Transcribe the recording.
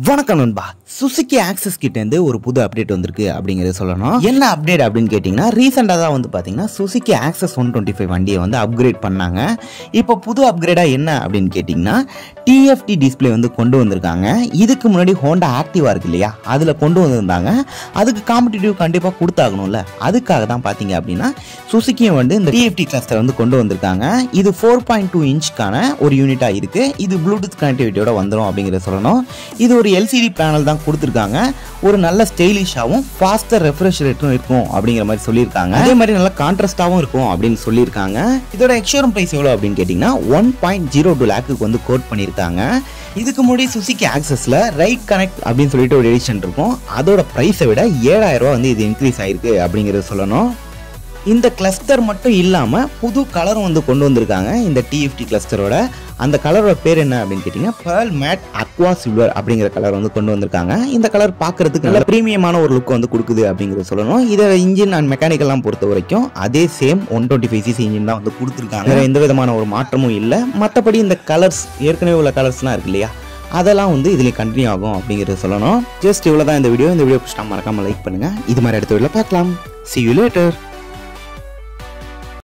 வணக்கம் நண்பா. Suzuki access கிட்ட இருந்து ஒரு புது அப்டேட் வந்திருக்கு அப்படிங்கறத சொல்லணும். என்ன அப்டேட் அப்படின்னு கேட்டீங்கன்னா, ரீசெண்டா தான் வந்து பாத்தீங்கன்னா சுசுகி ஆக்சஸ் 125 வண்டியை வந்து அப்கிரேட் பண்ணாங்க. இப்போ புது அப்கிரேடா என்ன அப்படின்னு கேட்டீங்கன்னா, டிஎஃப்டி டிஸ்பிளே வந்து கொண்டு வந்திருக்காங்க. இதுக்கு முன்னாடி ஹோண்டா ஆக்டிவா இருக்கு இல்லையா, அதுல கொண்டு வந்திருந்தாங்க. அதுக்கு காம்படிட்டிவ் கண்டிப்பா கொடுத்தாகணும்ல, அதுக்காக தான் பாத்தீங்க அப்படின்னா சுசுகியும் வந்து இந்த டிஎஃப்டி கிளஸ்டர் வந்து கொண்டு வந்திருக்காங்க. இது 4.2 இன்ச்க்கான ஒரு யூனிட்டா இருக்கு. இது ப்ளூடூத் கனெக்டிவிட்டியோட வந்துடும் அப்படிங்கறத சொல்லணும். இது ஒரு எல்சிடி பேனல் தான் கொடுத்துருக்காங்க. ஒரு நல்ல ஸ்டைலிஷாவும் ஃபாஸ்டர் ரெஃப்ரெஷ் ரேட்டும் இருக்கும் அப்படிங்கிற மாதிரி சொல்லியிருக்காங்க. அதே மாதிரி நல்ல கான்ட்ராஸ்டாவும் இருக்கும் அப்படின்னு சொல்லியிருக்காங்க. இதோட எக்ஸ்ஷோரூம் பிரைஸ் எவ்வளோ அப்படின்னு கேட்டிங்கன்னா 1.02 லேக்குக்கு வந்து கோட் பண்ணியிருக்காங்க. இதுக்கு முன்னாடி சுசுகி ஆக்சஸ்ல ரைட் கனெக்ட் அப்படின்னு சொல்லிட்டு ஒரு எடிஷன் இருக்கும். அதோட பிரைஸை விட 7000 ரூபா வந்து இது இன்க்ரீஸ் ஆயிருக்கு அப்படிங்கிறத சொல்லணும். இந்த கிளஸ்டர் மட்டும் இல்லாமல் புது கலரும் வந்து கொண்டு வந்திருக்காங்க. இந்த டிஎஃப்டி கிளஸ்டரோட அந்த கலரோட பேர் என்ன அப்படின்னு கேட்டிங்கன்னா Pearl Matte Aqua Silver அப்படிங்கிற கலர் வந்து கொண்டு வந்திருக்காங்க. இந்த கலர் பார்க்கறதுக்கு நல்ல ப்ரீமியமான ஒரு லுக் வந்து கொடுக்குது அப்படிங்கிறத சொல்லணும். இதை இன்ஜின் அண்ட் மெக்கானிக்கல்லாம் பொறுத்த வரைக்கும் அதே சேம் 125cc இன்ஜின் தான் வந்து கொடுத்துருக்காங்க. வேறு எந்த விதமான ஒரு மாற்றமும் இல்லை. மற்றபடி இந்த கலர்ஸ் ஏற்கனவே உள்ள கலர்ஸ்லாம் இருக்கு இல்லையா, அதெல்லாம் வந்து இதில் கண்டினியூ ஆகும் அப்படிங்கிறத சொல்லணும். ஜஸ்ட் இவ்வளோ தான் இந்த வீடியோ. இந்த வீடியோ பிடிச்சா மறக்காமல் லைக் பண்ணுங்கள். இது மாதிரி அடுத்த வீடியோவில் பார்க்கலாம். See you later.